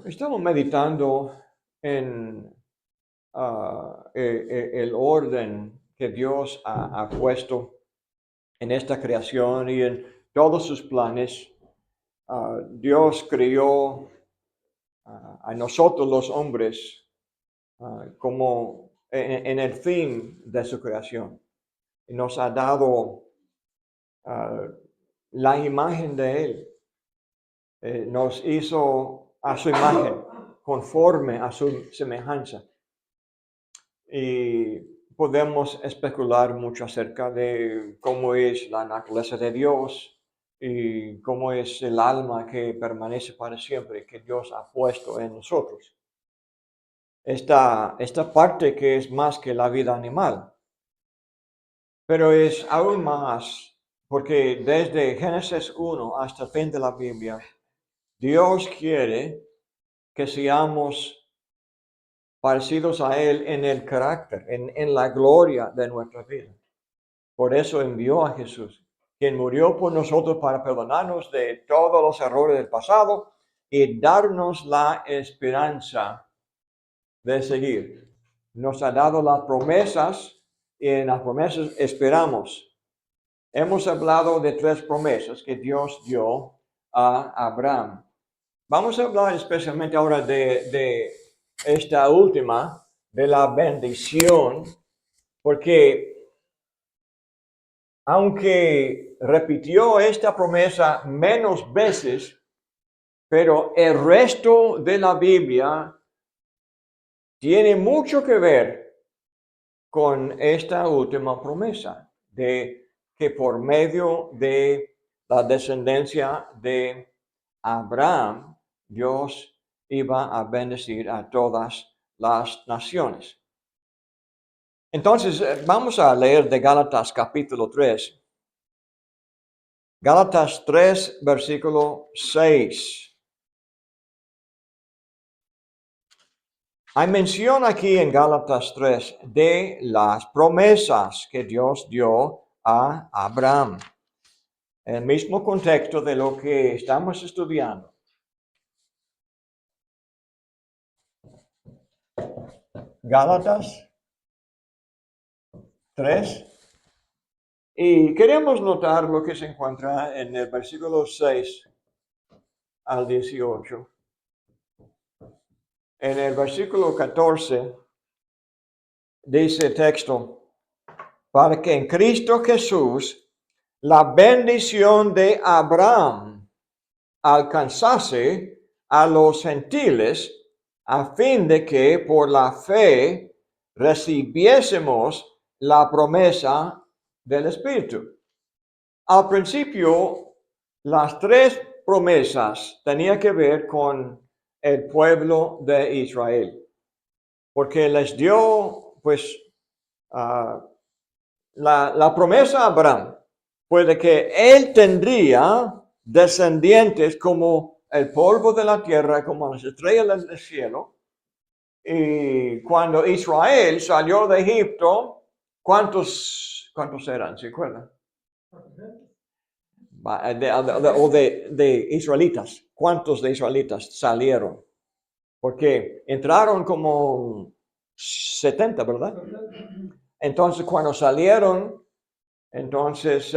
Estamos meditando en el orden que Dios ha puesto en esta creación y en todos sus planes. Dios creó a nosotros los hombres como en el fin de su creación. Y nos ha dado ah, la imagen de Él. Nos hizo a su imagen, conforme a su semejanza. Y podemos especular mucho acerca de cómo es la naturaleza de Dios y cómo es el alma que permanece para siempre, que Dios ha puesto en nosotros. Esta parte que es más que la vida animal, pero es aún más, porque desde Génesis 1 hasta el fin de la Biblia, Dios quiere que seamos parecidos a Él en el carácter, en la gloria de nuestra vida. Por eso envió a Jesús, quien murió por nosotros para perdonarnos de todos los errores del pasado y darnos la esperanza de seguir. Nos ha dado las promesas y en las promesas esperamos. Hemos hablado de 3 promesas que Dios dio a Abraham. Vamos a hablar especialmente ahora de esta última, de la bendición, porque aunque repitió esta promesa menos veces, pero el resto de la Biblia tiene mucho que ver con esta última promesa, de que por medio de la descendencia de Abraham, Dios iba a bendecir a todas las naciones. Entonces, vamos a leer de Gálatas capítulo 3. Gálatas 3, versículo 6. Hay mención aquí en Gálatas 3 de las promesas que Dios dio a Abraham. En el mismo contexto de lo que estamos estudiando. Gálatas 3. Y queremos notar lo que se encuentra en el versículo 6 al 18. En el versículo 14 dice el texto, para que en Cristo Jesús la bendición de Abraham alcanzase a los gentiles, a fin de que por la fe recibiésemos la promesa del Espíritu. Al principio, las 3 promesas tenían que ver con el pueblo de Israel, porque les dio, pues, la promesa a Abraham fue de que él tendría descendientes como el polvo de la tierra, como las estrellas del cielo. Y cuando Israel salió de Egipto, ¿cuántos eran? ¿Se acuerdan? De israelitas. ¿Cuántos de israelitas salieron? Porque entraron como 70, ¿verdad? Entonces, cuando salieron, entonces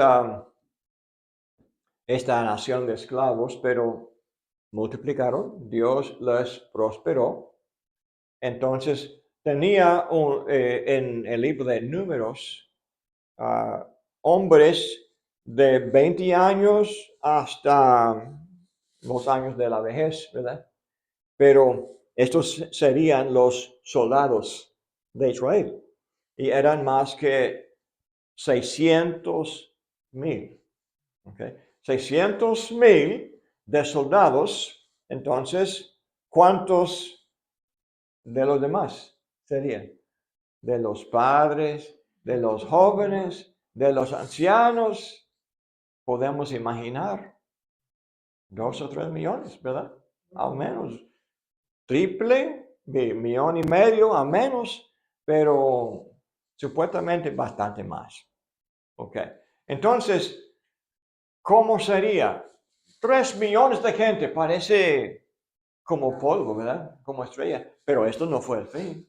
esta nación de esclavos, pero multiplicaron, Dios les prosperó. Entonces, tenía en el libro de Números hombres de 20 años hasta los años de la vejez, ¿verdad? Pero estos serían los soldados de Israel y eran más que 600,000. ¿Okay? 600,000 de soldados. Entonces, ¿cuántos de los demás serían? De los padres, de los jóvenes, de los ancianos. Podemos imaginar 2 o 3 millones, ¿verdad? Al menos. Triple, 1,5 millones, a menos, pero supuestamente bastante más. Ok. Entonces, ¿cómo sería? 3 millones de gente parece como polvo, ¿verdad? Como estrella. Pero esto no fue el fin,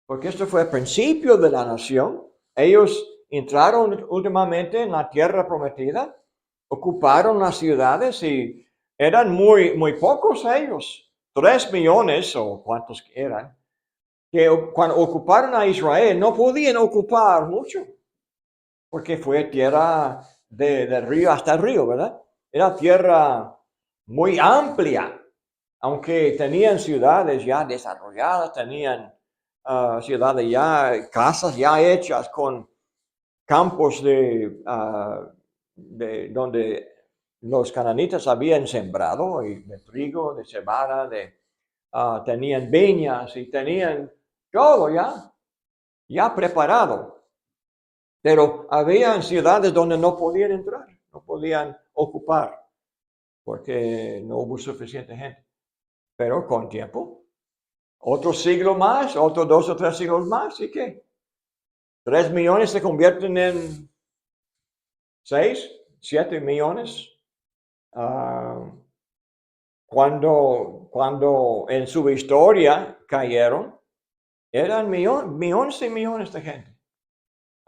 porque esto fue el principio de la nación. Ellos entraron últimamente en la tierra prometida, ocuparon las ciudades y eran muy pocos ellos, 3 millones o cuantos eran, que cuando ocuparon a Israel no podían ocupar mucho, porque fue tierra del río hasta el río, ¿verdad? Era tierra muy amplia, aunque tenían ciudades ya desarrolladas, tenían ciudades ya, casas ya hechas con campos de donde los cananitas habían sembrado y de trigo, de cebada, tenían viñas y tenían todo ya preparado. Pero había ciudades donde no podían entrar, no podían ocupar, porque no hubo suficiente gente. Pero con tiempo, otro siglo más, otros 2 o 3 siglos más, ¿y qué? 3 millones se convierten en 6, 7 millones. Cuando en su historia cayeron, eran millones y millones de gente.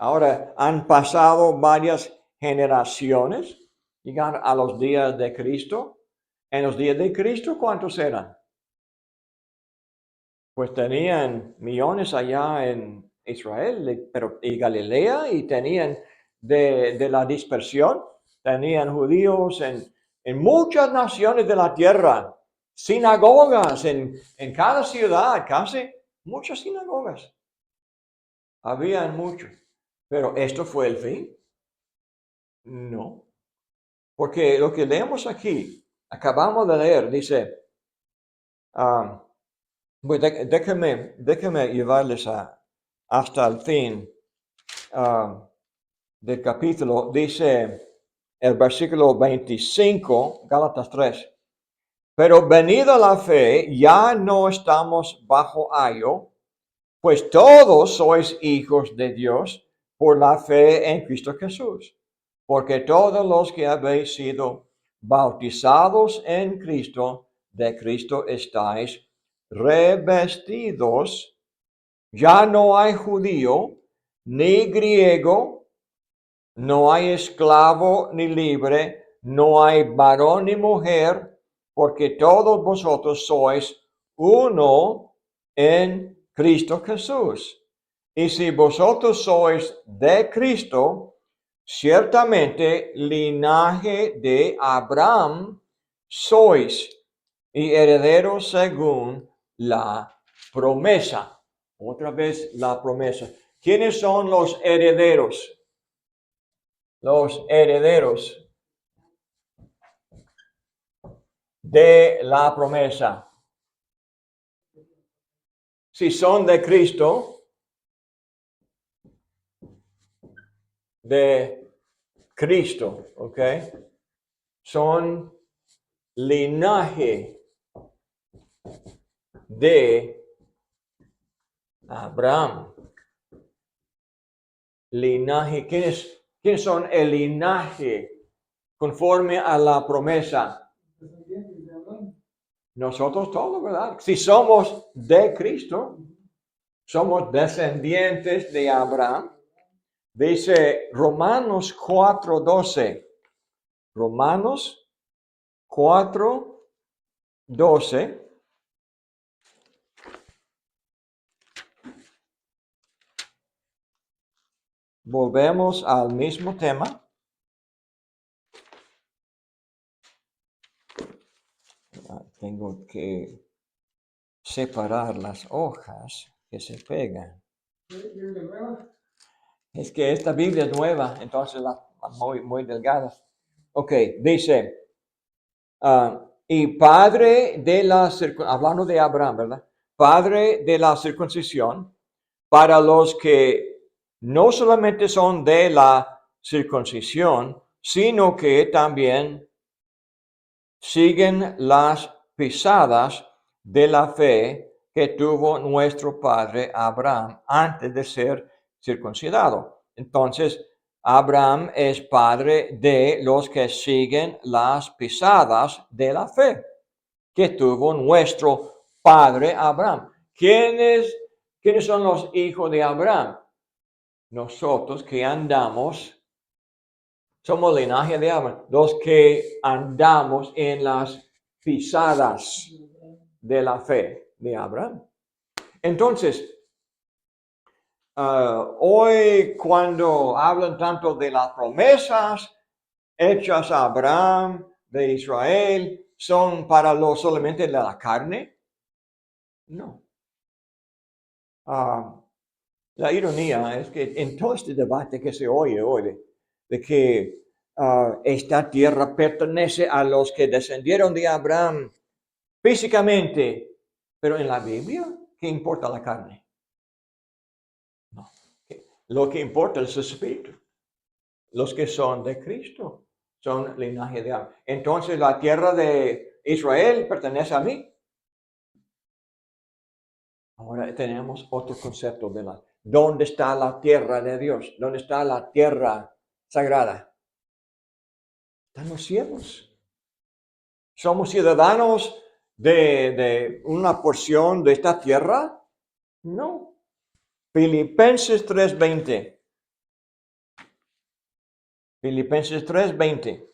Ahora han pasado varias generaciones, llegan a los días de Cristo. En los días de Cristo, ¿cuántos eran? Pues tenían millones allá en Israel, pero y Galilea, y tenían de la dispersión, tenían judíos en muchas naciones de la tierra, sinagogas en cada ciudad, casi muchas sinagogas. Habían muchos, pero ¿esto fue el fin? No, porque lo que leemos aquí, acabamos de leer, dice, pues déjeme llevarles hasta el fin del capítulo. Dice el versículo 25, Gálatas 3. Pero venida la fe, ya no estamos bajo ayo, pues todos sois hijos de Dios por la fe en Cristo Jesús. Porque todos los que habéis sido bautizados en Cristo, de Cristo estáis revestidos. Ya no hay judío ni griego, no hay esclavo ni libre, no hay varón ni mujer, porque todos vosotros sois uno en Cristo Jesús. Y si vosotros sois de Cristo, ciertamente linaje de Abraham sois y herederos según la promesa. Otra vez la promesa. ¿Quiénes son los herederos? Los herederos de la promesa. Si son de Cristo, ¿ok? Son linaje de Abraham. Linaje, ¿quiénes son el linaje conforme a la promesa? Nosotros todos, ¿verdad? Si somos de Cristo, somos descendientes de Abraham. Dice Romanos 4:12. Romanos 4:12. Volvemos al mismo tema. Tengo que separar las hojas que se pegan. Es que esta Biblia es nueva, entonces muy delgada. Ok, dice, y padre de la circuncisión, hablando de Abraham, ¿verdad? Padre de la circuncisión, para los que no solamente son de la circuncisión, sino que también siguen las pisadas de la fe que tuvo nuestro padre Abraham antes de ser circuncidado. Entonces, Abraham es padre de los que siguen las pisadas de la fe. que tuvo nuestro padre Abraham. ¿Quiénes son los hijos de Abraham? Nosotros que andamos, somos linaje de Abraham, los que andamos en las pisadas de la fe de Abraham. Entonces, hoy cuando hablan tanto de las promesas hechas a Abraham de Israel, ¿son para solamente de la carne? No. La ironía es que en todo este debate que se oye hoy de que esta tierra pertenece a los que descendieron de Abraham físicamente, pero en la Biblia, ¿qué importa la carne? No. Lo que importa es el espíritu. Los que son de Cristo son linaje de Abraham. Entonces, la tierra de Israel pertenece a mí. Ahora tenemos otro concepto de ¿dónde está la tierra de Dios? ¿Dónde está la tierra sagrada? Está en los cielos. ¿Somos ciudadanos de una porción de esta tierra? No. Filipenses 3:20. Filipenses 3:20.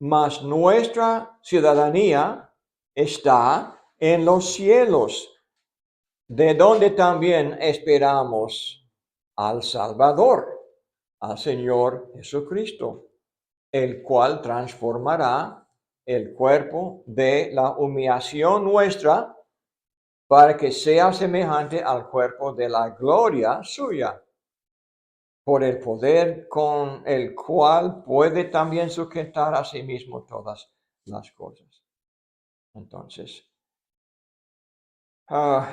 Mas nuestra ciudadanía está en los cielos, de donde también esperamos al Salvador, al Señor Jesucristo, el cual transformará el cuerpo de la humillación nuestra para que sea semejante al cuerpo de la gloria suya, por el poder con el cual puede también sujetar a sí mismo todas las cosas. Entonces,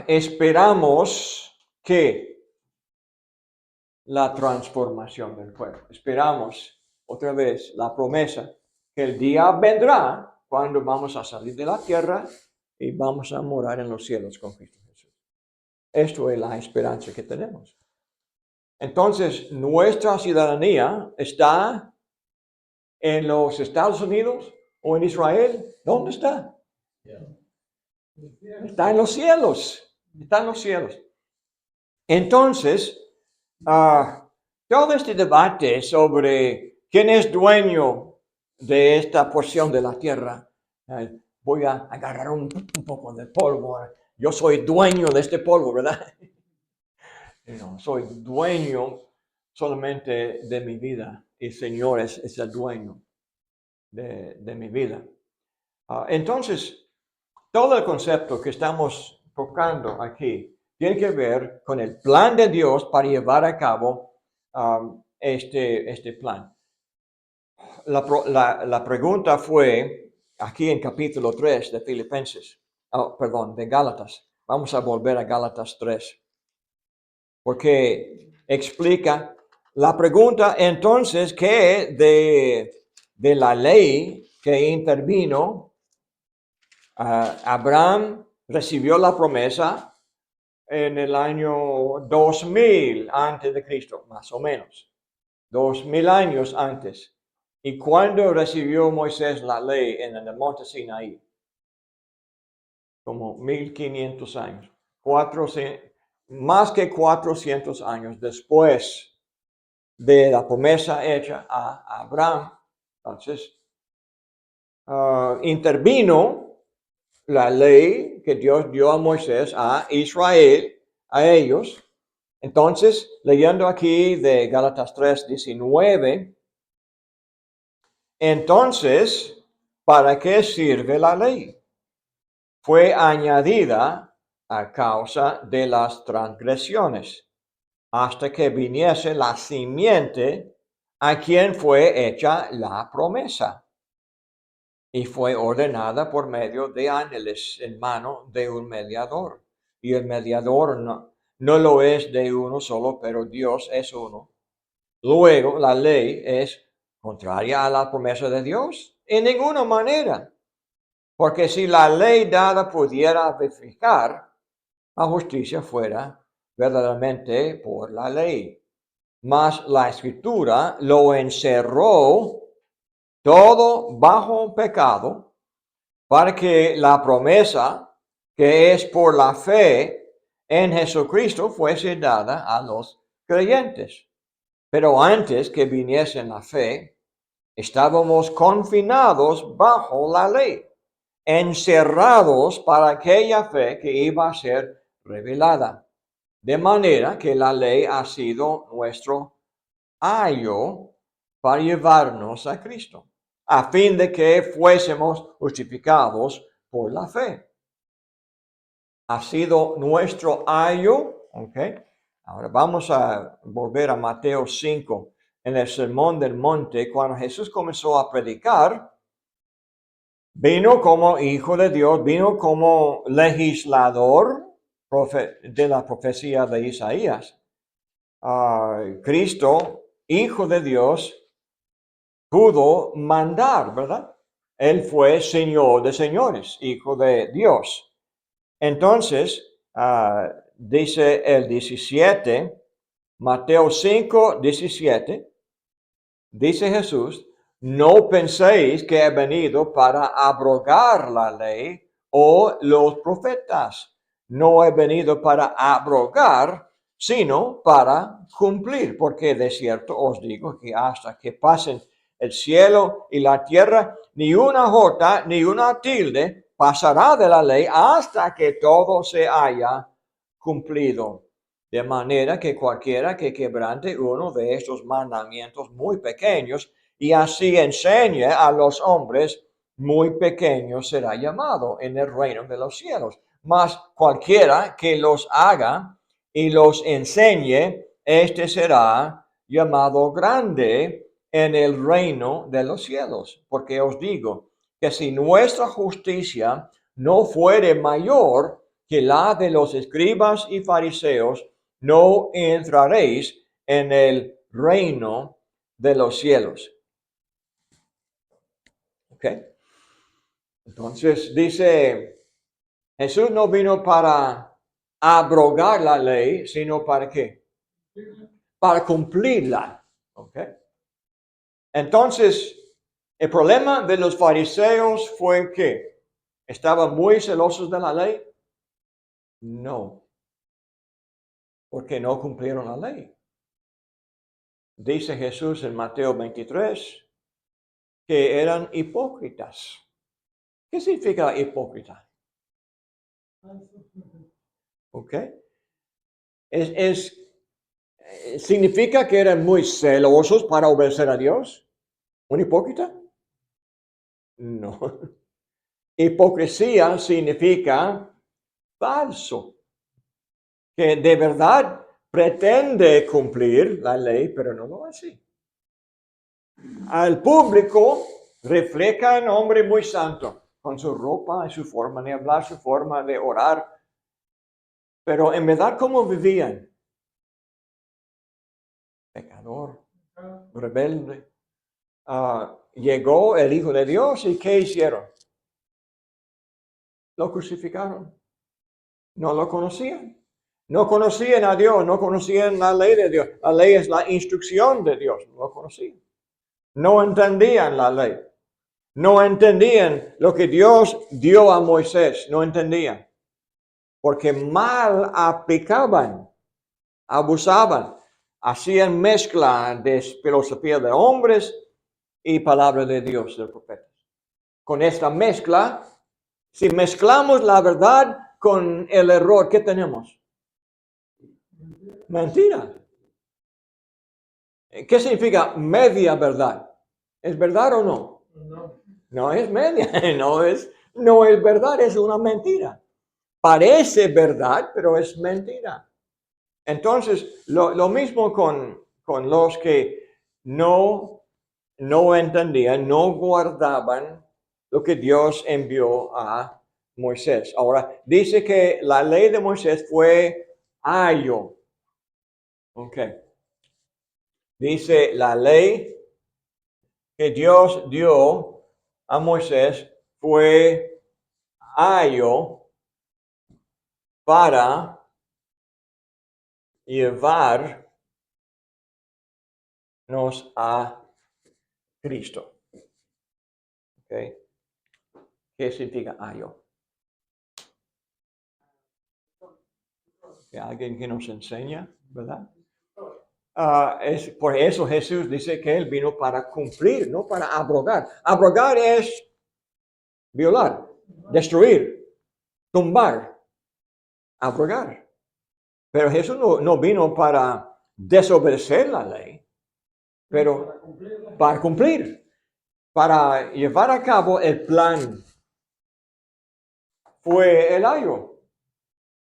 esperamos que la transformación del cuerpo. Esperamos otra vez la promesa que el día vendrá cuando vamos a salir de la tierra y vamos a morar en los cielos con Cristo Jesús. Esto es la esperanza que tenemos. Entonces, nuestra ciudadanía está en los Estados Unidos o en Israel. ¿Dónde está? Está en los cielos. Está en los cielos. Entonces, todo este debate sobre quién es dueño de esta porción de la tierra, voy a agarrar un poco de polvo. Yo soy dueño de este polvo, ¿verdad? No, soy dueño solamente de mi vida. Y el Señor es el dueño de mi vida. Entonces, todo el concepto que estamos tocando aquí tiene que ver con el plan de Dios para llevar a cabo este plan. La pregunta fue aquí en capítulo 3 de Filipenses, de Gálatas. Vamos a volver a Gálatas 3, porque explica la pregunta entonces que de la ley que intervino. Abraham recibió la promesa en el año 2000 antes de Cristo, más o menos, 2000 años antes. ¿Y cuándo recibió Moisés la ley en el monte Sinaí? Como 1500 años, más que 400 años después de la promesa hecha a Abraham. Entonces, intervino la ley que Dios dio a Moisés, a Israel, a ellos. Entonces, leyendo aquí de Gálatas 3:19, entonces, ¿para qué sirve la ley? Fue añadida a causa de las transgresiones, hasta que viniese la simiente a quien fue hecha la promesa. Y fue ordenada por medio de ángeles en mano de un mediador. Y el mediador no lo es de uno solo, pero Dios es uno. Luego, la ley es contraria a la promesa de Dios. En ninguna manera. Porque si la ley dada pudiera verificar, la justicia fuera verdaderamente por la ley. Mas la Escritura lo encerró todo bajo pecado, para que la promesa que es por la fe en Jesucristo fuese dada a los creyentes. Pero antes que viniese la fe, estábamos confinados bajo la ley, encerrados para aquella fe que iba a ser revelada. De manera que la ley ha sido nuestro ayo para llevarnos a Cristo, a fin de que fuésemos justificados por la fe. Ha sido nuestro ayo, ¿ok? Ahora vamos a volver a Mateo 5, en el Sermón del Monte, cuando Jesús comenzó a predicar. Vino como hijo de Dios, vino como legislador de la profecía de Isaías. Cristo, hijo de Dios, pudo mandar, ¿verdad? Él fue Señor de señores, hijo de Dios. Entonces, dice el 17, Mateo 5, 17, dice Jesús, no penséis que he venido para abrogar la ley o los profetas. No he venido para abrogar, sino para cumplir, porque de cierto os digo que hasta que pasen el cielo y la tierra, ni una jota ni una tilde pasará de la ley hasta que todo se haya cumplido. De manera que cualquiera que quebrante uno de estos mandamientos muy pequeños y así enseñe a los hombres muy pequeños será llamado en el reino de los cielos. Mas cualquiera que los haga y los enseñe, este será llamado grande en el reino de los cielos. Porque os digo que si nuestra justicia no fuere mayor que la de los escribas y fariseos, no entraréis en el reino de los cielos. ¿Ok? Entonces dice, Jesús no vino para abrogar la ley, sino para qué? Para cumplirla. ¿Ok? Entonces, el problema de los fariseos fue que estaban muy celosos de la ley. No, porque no cumplieron la ley. Dice Jesús en Mateo 23 que eran hipócritas. ¿Qué significa hipócrita? ¿Ok? ¿Significa que eran muy celosos para obedecer a Dios? ¿Un hipócrita? No. Hipocresía significa falso, que de verdad pretende cumplir la ley, pero no lo hace. Al público refleja un hombre muy santo, con su ropa, su forma de hablar, su forma de orar, pero en verdad, ¿cómo vivían? Pecador, rebelde. Llegó el Hijo de Dios y ¿qué hicieron? Lo crucificaron. No lo conocían. No conocían a Dios, no conocían la ley de Dios. La ley es la instrucción de Dios, no lo conocían. No entendían la ley. No entendían lo que Dios dio a Moisés, no entendían. Porque mal aplicaban, abusaban, hacían mezcla de filosofía de hombres y palabra de Dios, del profeta. Con esta mezcla, si mezclamos la verdad con el error, ¿qué tenemos? Mentira. ¿Qué significa media verdad? ¿Es verdad o no? No es media, no es verdad, es una mentira. Parece verdad, pero es mentira. Entonces, lo mismo con los que no entendían, no guardaban lo que Dios envió a Moisés. Ahora, dice que la ley de Moisés fue ayo. Ok. Dice la ley que Dios dio a Moisés fue ayo para llevarnos a Cristo. Okay. ¿Qué significa ayo? Que alguien que nos enseña, ¿verdad? Por eso Jesús dice que Él vino para cumplir, no para abrogar. Abrogar es violar, destruir, tumbar, abrogar. Pero Jesús no vino para desobedecer la ley, pero para cumplir, para llevar a cabo el plan. Fue el ayo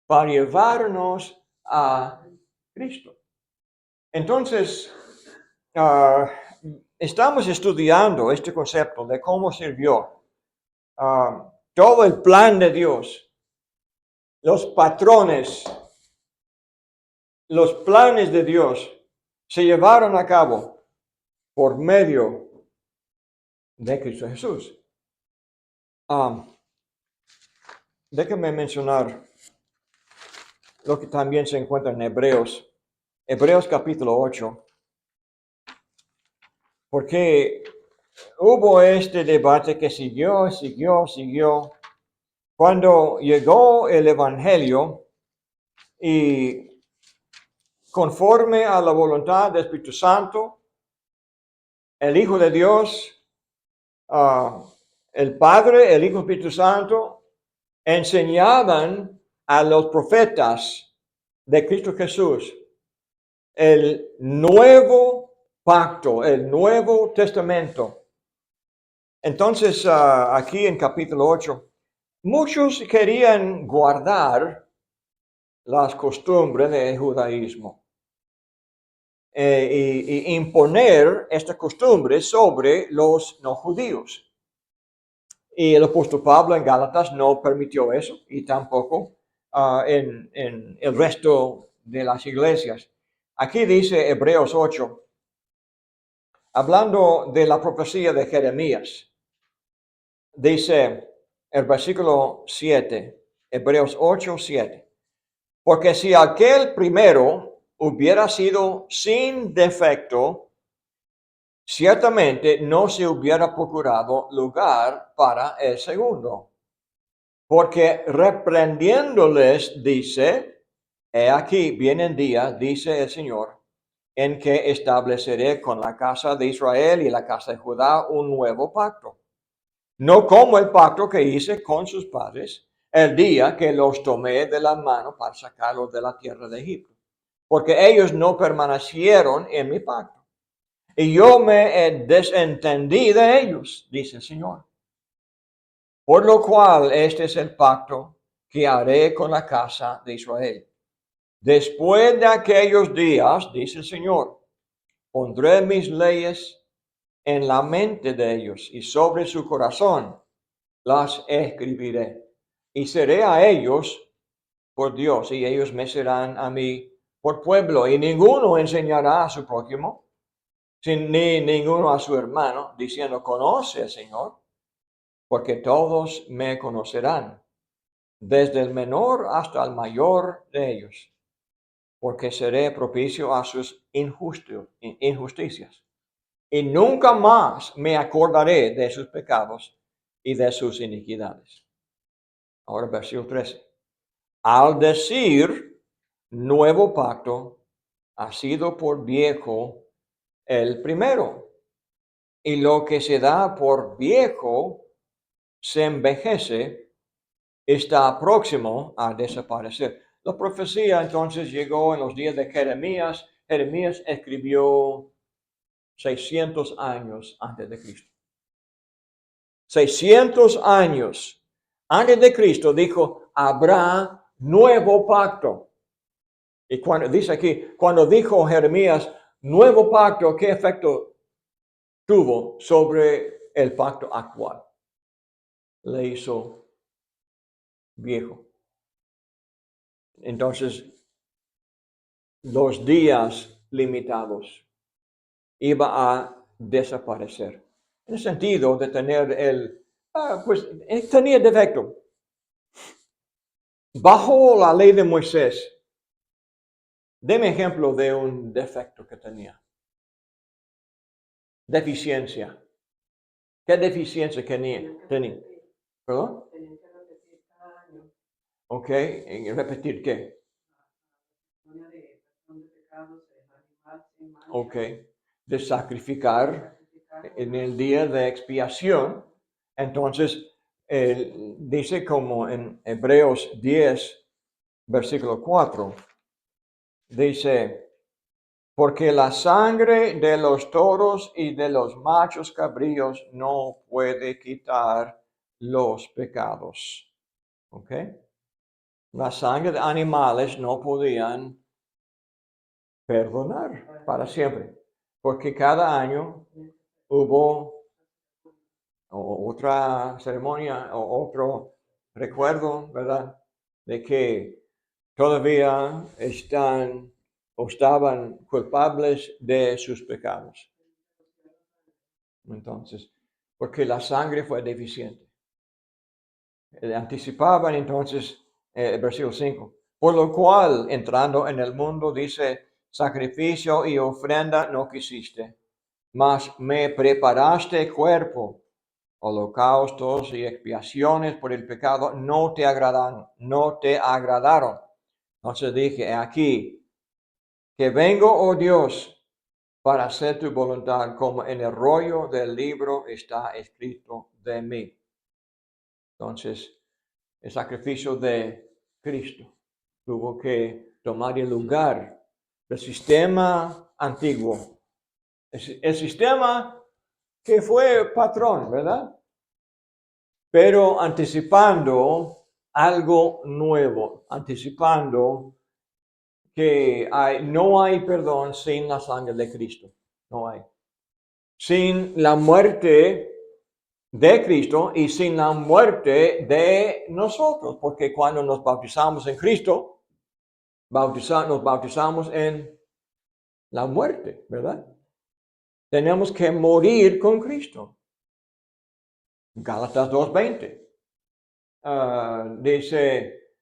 para llevarnos a Cristo. Entonces, estamos estudiando este concepto de cómo sirvió todo el plan de Dios, los patrones, los planes de Dios se llevaron a cabo por medio de Cristo Jesús. Déjame mencionar lo que también se encuentra en Hebreos capítulo 8, porque hubo este debate que siguió. Cuando llegó el Evangelio y conforme a la voluntad del Espíritu Santo, el Hijo de Dios, el Padre, el Hijo y el Espíritu Santo, enseñaban a los profetas de Cristo Jesús el nuevo pacto, el Nuevo Testamento. Entonces, aquí en capítulo 8, muchos querían guardar las costumbres del judaísmo y imponer estas costumbres sobre los no judíos. Y el apóstol Pablo en Gálatas no permitió eso y tampoco en el resto de las iglesias. Aquí dice Hebreos 8, hablando de la profecía de Jeremías, dice el versículo 7, Hebreos 8, 7. Porque si aquel primero hubiera sido sin defecto, ciertamente no se hubiera procurado lugar para el segundo. Porque reprendiéndoles dice, he aquí viene el día, dice el Señor, en que estableceré con la casa de Israel y la casa de Judá un nuevo pacto. No como el pacto que hice con sus padres el día que los tomé de la mano para sacarlos de la tierra de Egipto. Porque ellos no permanecieron en mi pacto. Y yo me desentendí de ellos, dice el Señor. Por lo cual este es el pacto que haré con la casa de Israel. Después de aquellos días, dice el Señor, pondré mis leyes en la mente de ellos y sobre su corazón las escribiré. Y seré a ellos por Dios y ellos me serán a mí por pueblo. Y ninguno enseñará a su prójimo, ni ninguno a su hermano, diciendo, conoce al Señor, porque todos me conocerán, desde el menor hasta el mayor de ellos, porque seré propicio a sus injusticias. Y nunca más me acordaré de sus pecados y de sus iniquidades. Ahora versículo 13. Al decir nuevo pacto, ha sido por viejo el primero. Y lo que se da por viejo se envejece, está próximo a desaparecer. La profecía entonces llegó en los días de Jeremías. Jeremías escribió 600 años antes de Cristo. 600 años antes de Cristo dijo, habrá nuevo pacto. Y cuando dice aquí, cuando dijo Jeremías, nuevo pacto, ¿qué efecto tuvo sobre el pacto actual? Le hizo viejo. Entonces, los días limitados iba a desaparecer. En el sentido de tener tenía defecto. Bajo la ley de Moisés, deme ejemplo de un defecto que tenía. Deficiencia. ¿Qué deficiencia tenía? ¿Perdón? Tenían que repetir cada año Ok, ¿y repetir qué? una de perdón de pecados, animal sin mancha, Ok, de sacrificar sacrificar en el día de expiación. Entonces, dice como en Hebreos 10, versículo 4, dice, porque la sangre de los toros y de los machos cabríos no puede quitar los pecados. ¿Ok? La sangre de animales no podían perdonar para siempre, porque cada año hubo otra ceremonia o otro recuerdo, ¿verdad? De que todavía están o estaban culpables de sus pecados. Entonces, porque la sangre fue deficiente. Anticipaban entonces el versículo 5. Por lo cual, entrando en el mundo, dice, sacrificio y ofrenda no quisiste, mas me preparaste cuerpo, holocaustos y expiaciones por el pecado no te agradaron. Entonces dije, aquí, que vengo, oh Dios, para hacer tu voluntad, como en el rollo del libro está escrito de mí. Entonces, el sacrificio de Cristo tuvo que tomar el lugar del sistema antiguo, el sistema que fue patrón, ¿verdad? Pero anticipando algo nuevo, anticipando que no hay perdón sin la sangre de Cristo, no hay. Sin la muerte de Cristo y sin la muerte de nosotros, porque cuando nos bautizamos en Cristo, nos bautizamos en la muerte, ¿verdad? Tenemos que morir con Cristo. Gálatas 2:20 dice,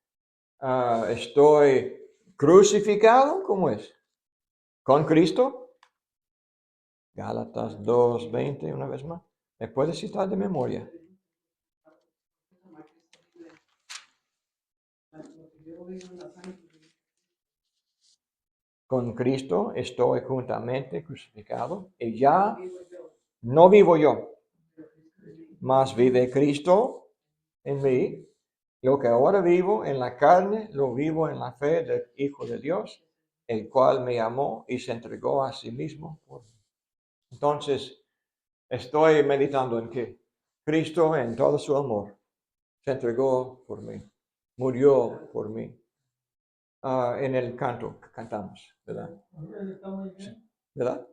estoy crucificado, ¿cómo es? Con Cristo. Gálatas 2:20, una vez más. ¿Me puedes citar de memoria? Con Cristo estoy juntamente crucificado y ya no vivo yo, mas vive Cristo en mí. Lo que ahora vivo en la carne, lo vivo en la fe del Hijo de Dios, el cual me amó y se entregó a sí mismo por mí. Entonces, estoy meditando en que Cristo en todo su amor se entregó por mí, murió por mí. En el canto que cantamos, ¿verdad? Sí, ¿verdad?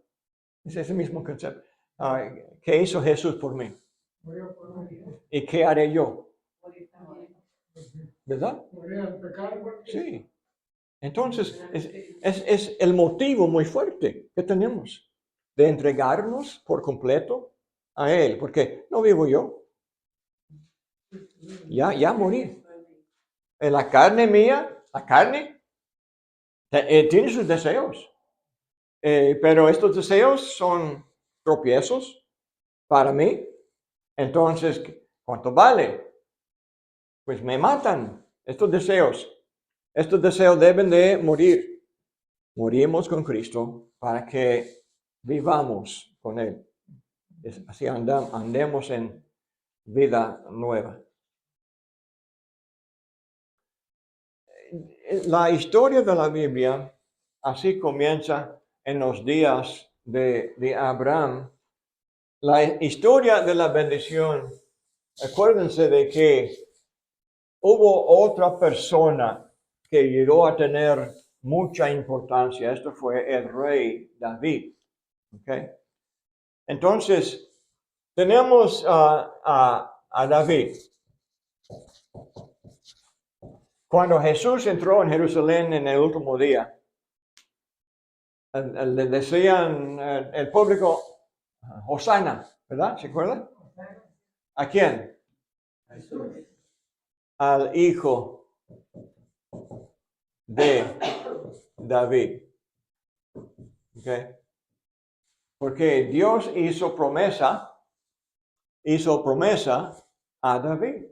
Es ese mismo concepto. ¿Qué hizo Jesús por mí? ¿Y qué haré yo? ¿Verdad? Sí. Entonces, es el motivo muy fuerte que tenemos de entregarnos por completo a Él, porque no vivo yo, ya morí. En la carne mía, la carne tiene sus deseos, pero estos deseos son tropiezos para mí. Entonces, ¿cuánto vale? Pues me matan estos deseos. Estos deseos deben de morir. Morimos con Cristo para que vivamos con Él. Así andemos en vida nueva. La historia de la Biblia así comienza en los días de Abraham. La historia de la bendición, acuérdense de que hubo otra persona que llegó a tener mucha importancia. Esto fue el rey David. ¿Okay? Entonces, tenemos a David. Cuando Jesús entró en Jerusalén en el último día, le decían el público, Hosanna, ¿verdad? ¿Se acuerdan? ¿A quién? Al hijo de David. ¿Okay? Porque Dios hizo promesa a David.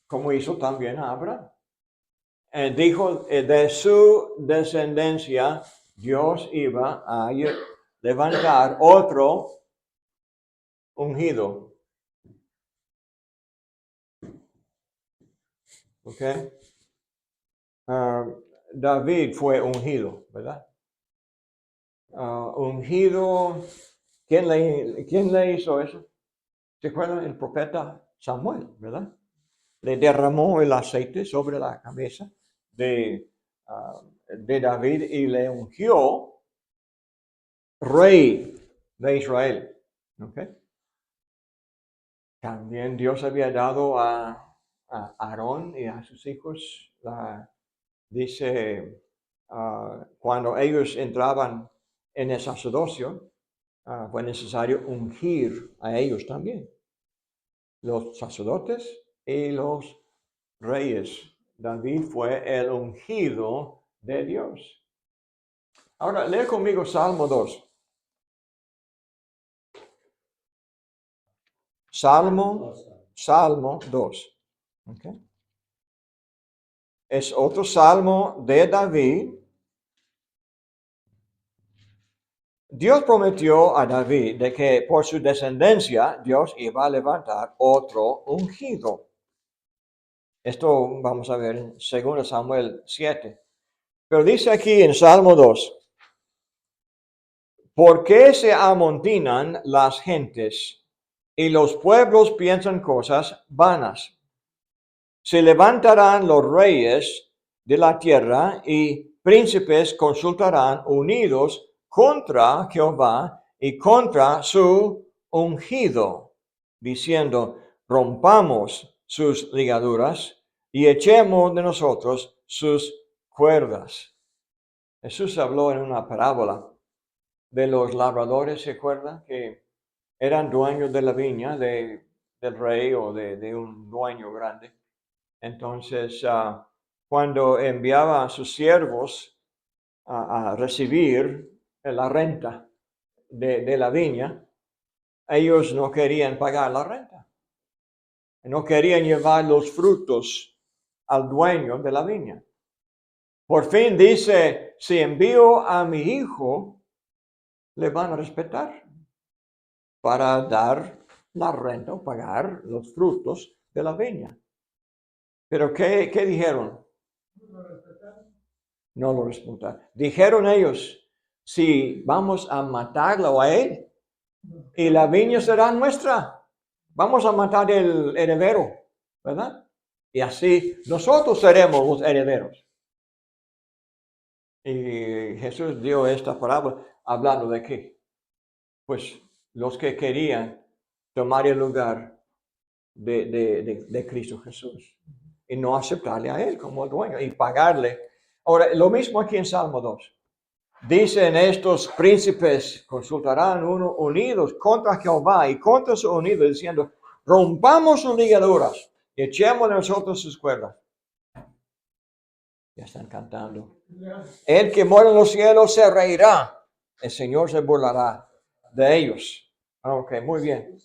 como hizo también a Abraham. Dijo, de su descendencia, Dios iba a levantar otro ungido. ¿Ok? David fue ungido, ¿verdad? Ungido, ¿quién le hizo eso? ¿Se acuerdan? El profeta Samuel, ¿verdad? Le derramó el aceite sobre la cabeza de David y le ungió rey de Israel. ¿Ok? También Dios había dado a Aarón y a sus hijos, dice, cuando ellos entraban en el sacerdocio, fue necesario ungir a ellos también, los sacerdotes y los reyes. David fue el ungido de Dios. Ahora, lee conmigo Salmo 2. Salmo 2. Okay. Es otro salmo de David. Dios prometió a David de que por su descendencia Dios iba a levantar otro ungido. Esto vamos a ver en 2 Samuel 7. Pero dice aquí en Salmo 2, ¿por qué se amontinan las gentes y los pueblos piensan cosas vanas? Se levantarán los reyes de la tierra y príncipes consultarán unidos contra Jehová y contra su ungido, diciendo, rompamos sus ligaduras y echemos de nosotros sus cuerdas. Jesús habló en una parábola de los labradores, ¿se acuerdan? Que eran dueños de la viña del rey o de un dueño grande. Entonces, cuando enviaba a sus siervos a recibir la renta de la viña, ellos no querían pagar la renta. No querían llevar los frutos al dueño de la viña. Por fin dice, si envío a mi hijo, le van a respetar para dar la renta o pagar los frutos de la viña. Pero ¿qué dijeron? No lo respetaron. Dijeron ellos, si vamos a matarlo a él y la viña será nuestra, vamos a matar el heredero, ¿verdad? Y así nosotros seremos los herederos. Y Jesús dio esta parábola hablando de qué. Pues los que querían tomar el lugar de Cristo Jesús y no aceptarle a él como el dueño y pagarle. Ahora, lo mismo aquí en Salmo 2. Dicen estos príncipes consultarán uno unidos contra Jehová y contra su unido, diciendo, rompamos sus ligaduras y echemos de nosotros sus cuerdas. Ya están cantando. El que mora en los cielos se reirá, el Señor se burlará de ellos. Ok, muy bien.